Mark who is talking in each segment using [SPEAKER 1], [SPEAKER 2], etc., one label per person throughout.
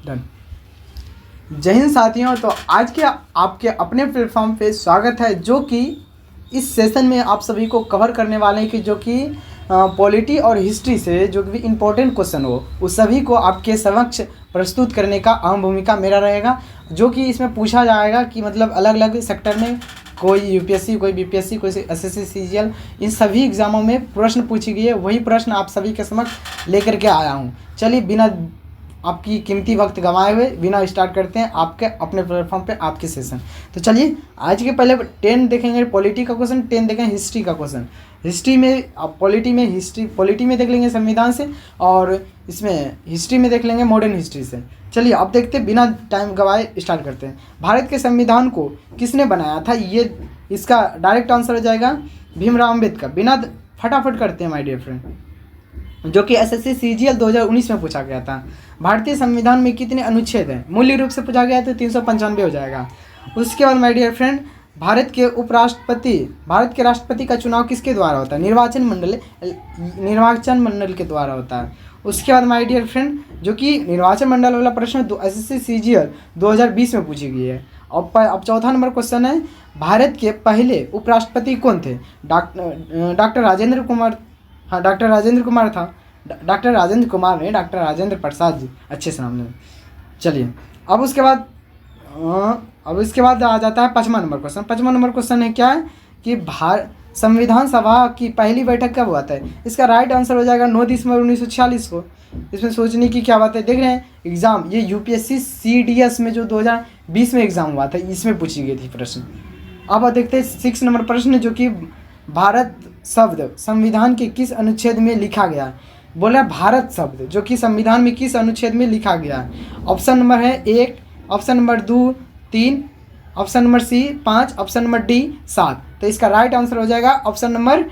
[SPEAKER 1] Done. जय हिंद साथियों। तो आज के आपके अपने प्लेटफॉर्म पे स्वागत है, जो कि इस सेशन में आप सभी को कवर करने वाले हैं कि जो कि पॉलिटी और हिस्ट्री से जो भी इम्पोर्टेंट क्वेश्चन हो उस सभी को आपके समक्ष प्रस्तुत करने का अहम भूमिका मेरा रहेगा। जो कि इसमें पूछा जाएगा कि मतलब अलग अलग सेक्टर में कोई यूपीएससी, कोई बीपीएससी, कोई एसएससी, सीजीएल, इन सभी एग्जामों में प्रश्न पूछी गई है, वही प्रश्न आप सभी के समक्ष लेकर के आया हूँ। चलिए बिना आपकी कीमती वक्त गंवाए हुए बिना स्टार्ट करते हैं आपके अपने प्लेटफॉर्म पे आपके सेशन। तो चलिए आज के पहले 10 देखेंगे पॉलिटी का क्वेश्चन, 10 देखेंगे हिस्ट्री का क्वेश्चन। हिस्ट्री में आप पॉलिटी में देख लेंगे संविधान से, और इसमें हिस्ट्री में देख लेंगे मॉडर्न हिस्ट्री से। चलिए अब देखते हैं बिना टाइम गंवाए स्टार्ट करते हैं। भारत के संविधान को किसने बनाया था, ये इसका डायरेक्ट आंसर हो जाएगा भीमराव अम्बेडकर। बिना फटाफट करते हैं माय डियर फ्रेंड, जो कि एसएससी सीजीएल 2019 में पूछा गया था। भारतीय संविधान में कितने अनुच्छेद हैं, मूल्य रूप से पूछा गया तो 395 हो जाएगा। उसके बाद माय डियर फ्रेंड, भारत के राष्ट्रपति का चुनाव किसके द्वारा होता है, निर्वाचन मंडल के द्वारा होता है। उसके बाद माय डियर फ्रेंड, जो कि निर्वाचन मंडल वाला प्रश्न एसएससी सीजीएल 2020 में पूछी गई है। अब चौथा नंबर क्वेश्चन है, भारत के पहले उपराष्ट्रपति कौन थे, डॉक्टर राजेंद्र कुमार। हाँ, डॉक्टर राजेंद्र कुमार था, डॉक्टर राजेंद्र कुमार नहीं, डॉक्टर राजेंद्र प्रसाद जी, अच्छे से नाम लें। चलिए अब उसके बाद आ जाता है 5वां नंबर क्वेश्चन। 5वां नंबर क्वेश्चन है क्या है कि संविधान सभा की पहली बैठक कब हुआ था। इसका राइट आंसर हो जाएगा 9 दिसंबर 1946 को। इसमें सोचने की क्या बात है, देख रहे हैं एग्जाम, ये यूपीएससी सीडीएस में जो 2020 में एग्जाम हुआ था इसमें पूछी गई थी प्रश्न। अब देखते हैं 6 नंबर प्रश्न, जो कि भारत शब्द संविधान के किस अनुच्छेद में लिखा गया। बोला भारत शब्द जो कि संविधान में किस अनुच्छेद में लिखा गया है। ऑप्शन नंबर है 1, option number 2 3, option number C 5, option number D 7। तो इसका राइट आंसर हो जाएगा ऑप्शन नंबर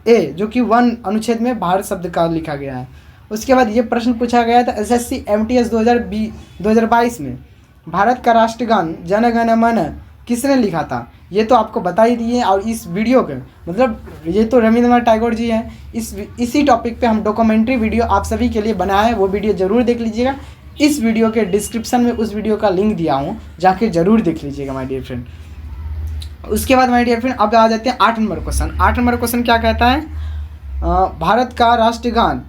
[SPEAKER 1] ए, जो कि 1 अनुच्छेद में भारत शब्द का लिखा गया है। उसके बाद ये प्रश्न पूछा गया था एसएससी एमटीएस 2022 में, भारत का राष्ट्रगान जन गण मन किसने लिखा था। ये तो आपको बता ही दिए, और इस वीडियो के मतलब ये तो रविंद्रनाथ टैगोर जी हैं। इसी टॉपिक पे हम डॉक्यूमेंट्री वीडियो आप सभी के लिए बनाया है, वो वीडियो ज़रूर देख लीजिएगा। इस वीडियो के डिस्क्रिप्शन में उस वीडियो का लिंक दिया हूँ, जाके ज़रूर देख लीजिएगा माय डियर फ्रेंड। उसके बाद माय डियर फ्रेंड अब आ जाते हैं 8 नंबर क्वेश्चन। 8 नंबर क्वेश्चन क्या कहता है, भारत का राष्ट्रगान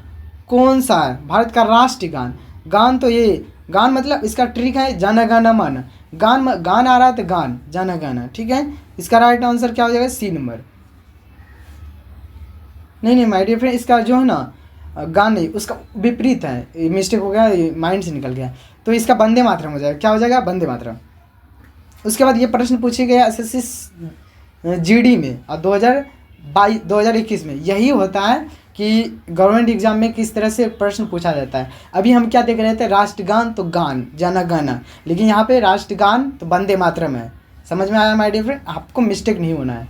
[SPEAKER 1] कौन सा है। भारत का राष्ट्रगान, गान तो ये गान मतलब इसका ट्रिक है जन गण मन। गान आ रहा है तो गान जन गण, ठीक है। इसका राइट आंसर क्या हो जाएगा, सी नंबर। नहीं माय डियर फ्रेंड, इसका जो है ना गान नहीं, उसका विपरीत है, मिस्टेक हो गया, माइंड से निकल गया। तो इसका वंदे मातरम हो जाएगा। क्या हो जाएगा, वंदे मातरम। उसके बाद ये प्रश्न पूछे गए एसएससी जीडी में और 2021 में। यही होता है कि गवर्नमेंट एग्जाम में किस तरह से प्रश्न पूछा जाता है। अभी हम क्या देख रहे थे, राष्ट्रगान तो गान जन गण, लेकिन यहाँ पे राष्ट्रगान तो वंदे मातरम है। समझ में आया माय डियर फ्रेंड, आपको मिस्टेक नहीं होना है।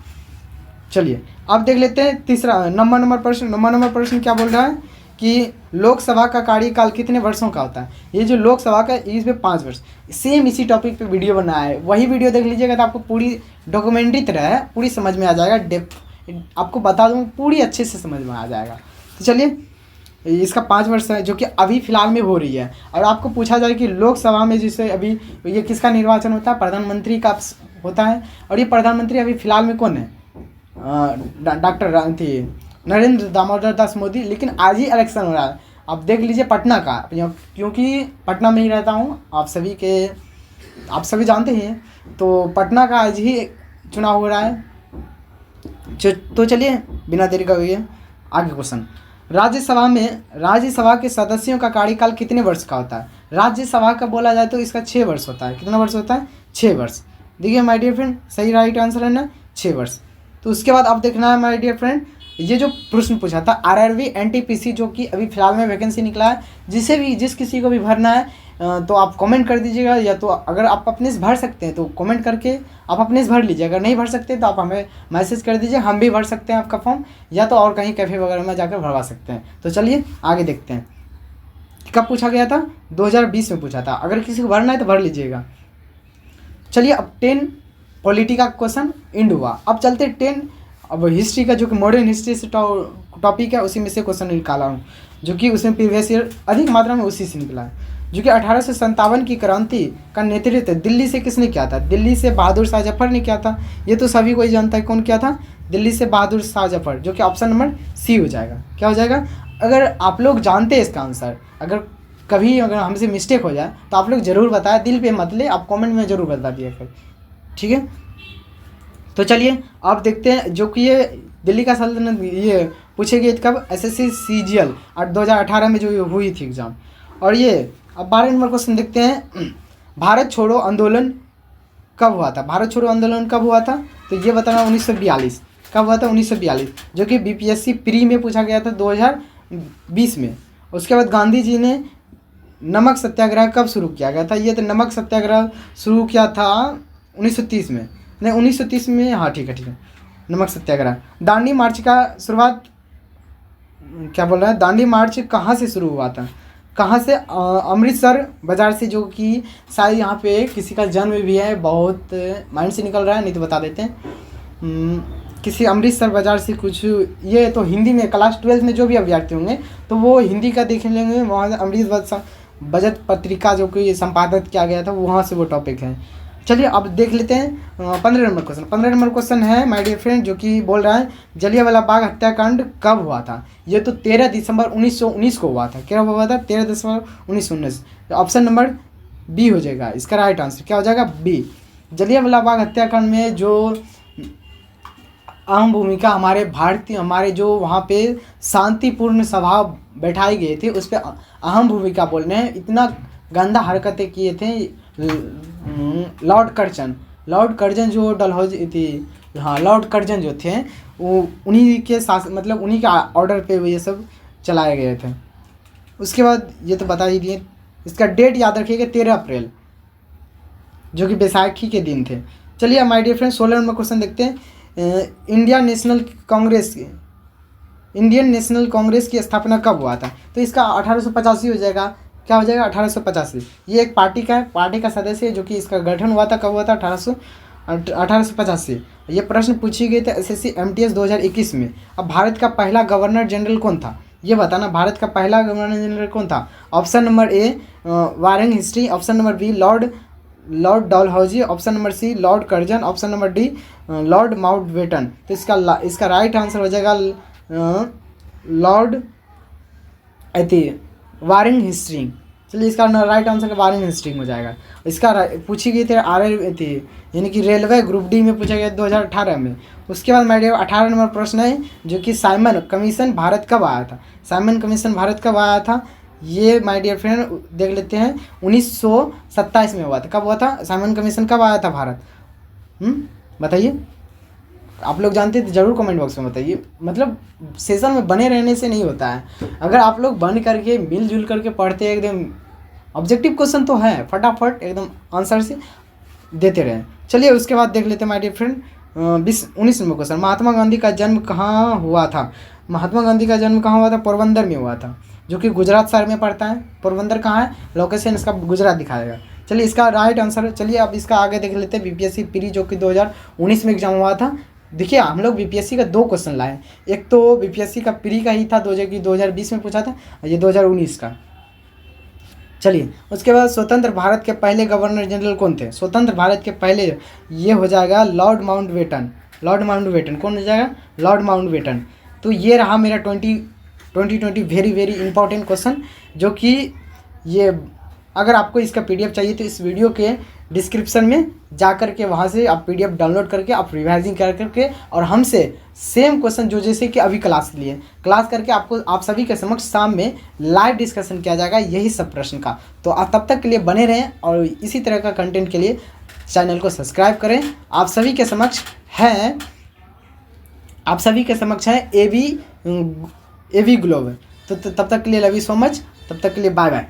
[SPEAKER 1] चलिए अब देख लेते हैं तीसरा नंबर प्रश्न। नंबर प्रश्न क्या बोल रहा है कि लोकसभा का कार्यकाल कितने वर्षों का होता है। ये जो लोकसभा का इसमें 5 वर्ष, सेम इसी टॉपिक पे वीडियो बनाया है, वही वीडियो देख लीजिएगा तो आपको पूरी डॉक्यूमेंट्री तरह है, पूरी समझ में आ जाएगा। डेप्थ आपको बता दूँ, पूरी अच्छे से समझ में आ जाएगा। तो चलिए इसका 5 वर्ष है, जो कि अभी फ़िलहाल में हो रही है। और आपको पूछा जाए कि लोकसभा में जिससे अभी ये किसका निर्वाचन होता है, प्रधानमंत्री का होता है। और ये प्रधानमंत्री अभी फ़िलहाल में कौन है, डॉक्टर नरेंद्र दामोदर दास मोदी। लेकिन आज ही इलेक्शन हो रहा है, आप देख लीजिए पटना का, क्योंकि पटना में ही रहता हूँ, आप सभी जानते हैं। तो पटना का आज ही चुनाव हो रहा है। तो चलिए बिना देरी का हुई आगे क्वेश्चन। राज्यसभा के सदस्यों का कार्यकाल कितने वर्ष का होता है। राज्यसभा का बोला जाए तो इसका 6 वर्ष होता है। कितना वर्ष होता है, 6 वर्ष। देखिए माय डियर फ्रेंड, सही राइट आंसर है ना, 6 वर्ष। तो उसके बाद अब देखना है माय डियर फ्रेंड, ये जो प्रश्न पूछा था आरआरबी एनटीपीसी, जो कि अभी फिलहाल में वैकेंसी निकला है, जिस किसी को भी भरना है तो आप कमेंट कर दीजिएगा, या तो अगर आप अपने से भर सकते हैं तो कमेंट करके आप अपने से भर लीजिए। अगर नहीं भर सकते तो आप हमें मैसेज कर दीजिए, हम भी भर सकते हैं आपका फॉर्म, या तो और कहीं कैफ़े वगैरह में जाकर भरवा सकते हैं। तो चलिए आगे देखते हैं कब पूछा गया था, 2020 में पूछा था। अगर किसी को भरना है तो भर लीजिएगा। चलिए अब 10 पॉलिटी का क्वेश्चन एंड हुआ। अब चलते 10 अब हिस्ट्री का, जो कि मॉडर्न हिस्ट्री से टॉपिक है, उसी में से क्वेश्चन निकाला हूँ, जो कि उसमें प्रीवियस ईयर अधिक मात्रा में उसी से निकला है। जो कि 1857 की क्रांति का नेतृत्व दिल्ली से किसने किया था? दिल्ली से बहादुर शाह जफर ने किया था। ये तो सभी को ही जानता है कौन किया था, दिल्ली से बहादुर शाह जफर, जो कि ऑप्शन नंबर सी हो जाएगा। क्या हो जाएगा? अगर आप लोग जानते हैं इसका आंसर, अगर कभी अगर हमसे मिस्टेक हो जाए तो आप लोग ज़रूर बताएं, दिल पे मत ले, आप कमेंट में ज़रूर बता दिया फिर, ठीक है। तो चलिए आप देखते हैं, जो कि ये दिल्ली का सल्तनत ये पूछे गए कब? एसएससी सीजीएल 2018 में जो हुई थी एग्ज़ाम। और ये अब 12 नंबर क्वेश्चन देखते हैं, भारत छोड़ो आंदोलन कब हुआ था? भारत छोड़ो आंदोलन कब हुआ था? तो ये बताना 1942। कब हुआ था? 1942, जो कि बीपीएससी प्री में पूछा गया था 2020 में। उसके बाद गांधी जी ने नमक सत्याग्रह कब शुरू किया गया था? ये तो नमक सत्याग्रह शुरू किया था 1930 में, नहीं 1930 में, हाँ ठीक है, नमक सत्याग्रह। दांडी मार्च का शुरुआत, क्या बोल रहा है, दांडी मार्च कहाँ से शुरू हुआ था? कहाँ से? अमृतसर बाज़ार से, जो कि शायद यहाँ पे किसी का जन्म भी है, बहुत माइंड से निकल रहा है, नहीं तो बता देते हैं। किसी अमृतसर बाज़ार से कुछ, ये तो हिंदी में क्लास 12 में जो भी अभ्यर्थी होंगे तो वो हिंदी का देख लेंगे, वहाँ से अमृतसर बजट पत्रिका जो कि संपादित किया गया था, वहाँ से वो टॉपिक है। चलिए अब देख लेते हैं 15 नंबर क्वेश्चन। 15 नंबर क्वेश्चन है माय डियर फ्रेंड, जो कि बोल रहा है जलियांवाला बाग हत्याकांड कब हुआ था? ये तो 13 दिसंबर 1919 को हुआ था। क्या हुआ था? 13 दिसंबर 1919। ऑप्शन नंबर बी हो जाएगा इसका राइट आंसर। क्या हो जाएगा? बी। जलियांवाला बाग हत्याकांड में जो अहम भूमिका हमारे जो वहाँ पे शांतिपूर्ण सभा बैठाई गई थी, उस पर अहम भूमिका बोलने हैं, इतना गंदा हरकतें किए थे लॉर्ड कर्जन जो डलहौजी थी, हाँ लॉर्ड कर्जन जो थे, वो उन्हीं के साथ, मतलब उन्हीं के ऑर्डर पे ये सब चलाए गए थे। उसके बाद ये तो बता ही दिए, इसका डेट याद रखिएगा 13 अप्रैल, जो कि बैसाखी के दिन थे। चलिए my dear friend 16 number question देखते हैं। इंडियन नेशनल कांग्रेस की स्थापना कब हुआ था? तो इसका 1885 हो जाएगा। क्या हो जाएगा? 1885। ये एक पार्टी का सदस्य है, जो कि इसका गठन हुआ था, कब हुआ था? 1885। ये प्रश्न पूछी गई थी एसएससी एमटीएस 2021 में। अब भारत का पहला गवर्नर जनरल कौन था? ये बताना, भारत का पहला गवर्नर जनरल कौन था? Option number A Warren history, option number B Lord Dalhousie, option number C Lord Curzon, option number D Lord Mountbatten. तो इसका राइट आंसर हो जाएगा लॉर्ड वारेन हिस्ट्री। चलिए इसका राइट आंसर वारेन हिस्ट्री हो जाएगा। इसका पूछी गई थी यानी कि रेलवे ग्रुप डी में पूछा गया 2018 में। उसके बाद मेरे 18 नंबर प्रश्न है, जो कि साइमन कमीशन भारत कब आया था? साइमन कमीशन भारत कब आया था? ये माय डियर फ्रेंड देख लेते हैं, 1927 में हुआ था। कब हुआ था? साइमन कमीशन कब आया था भारत? बताइए, आप लोग जानते हैं तो ज़रूर कमेंट बॉक्स में बताइए। मतलब सेशन में बने रहने से नहीं होता है, अगर आप लोग बन करके मिलजुल करके पढ़ते हैं, एकदम ऑब्जेक्टिव क्वेश्चन तो है, फटाफट एकदम आंसर से देते रहें। चलिए उसके बाद देख लेते हैं my dear friend 19 number question. Mahatma Gandhi का जन्म कहाँ हुआ था? महात्मा गांधी का जन्म कहाँ हुआ था? पोरबंदर में हुआ था, जो कि गुजरात शहर में पड़ता है। पोरबंदर कहाँ है? लोकेशन इसका गुजरात दिखाएगा। चलिए इसका राइट आंसर, चलिए अब इसका आगे देख लेते हैं। बीपीएससी प्री जो कि 2019 में एग्जाम हुआ था। देखिए हम लोग बीपीएससी का 2 क्वेश्चन लाए, एक तो बीपीएससी का प्री का ही था 2020 में पूछा था, और ये 2019 का। चलिए उसके बाद स्वतंत्र भारत के पहले गवर्नर जनरल कौन थे? स्वतंत्र भारत के पहले, ये हो जाएगा लॉर्ड माउंटबेटन। कौन हो जाएगा? Lord Mountbatten. तो ये रहा मेरा 2020 वेरी इंपॉर्टेंट क्वेश्चन, जो कि ये अगर आपको इसका पीडीएफ चाहिए तो इस वीडियो के डिस्क्रिप्शन में जा कर के वहाँ से आप पीडीएफ डाउनलोड करके आप रिवाइजिंग कर करके और हमसे सेम क्वेश्चन जो जैसे कि अभी क्लास करके आप सभी के समक्ष शाम में लाइव डिस्कशन किया जाएगा यही सब प्रश्न का। तो आप तब तक के लिए बने रहें और इसी तरह का कंटेंट के लिए चैनल को सब्सक्राइब करें। आप सभी के समक्ष है एवी ग्लोब। तो तब तक के लिए लव यू सो मच, तब तक के लिए बाय बाय।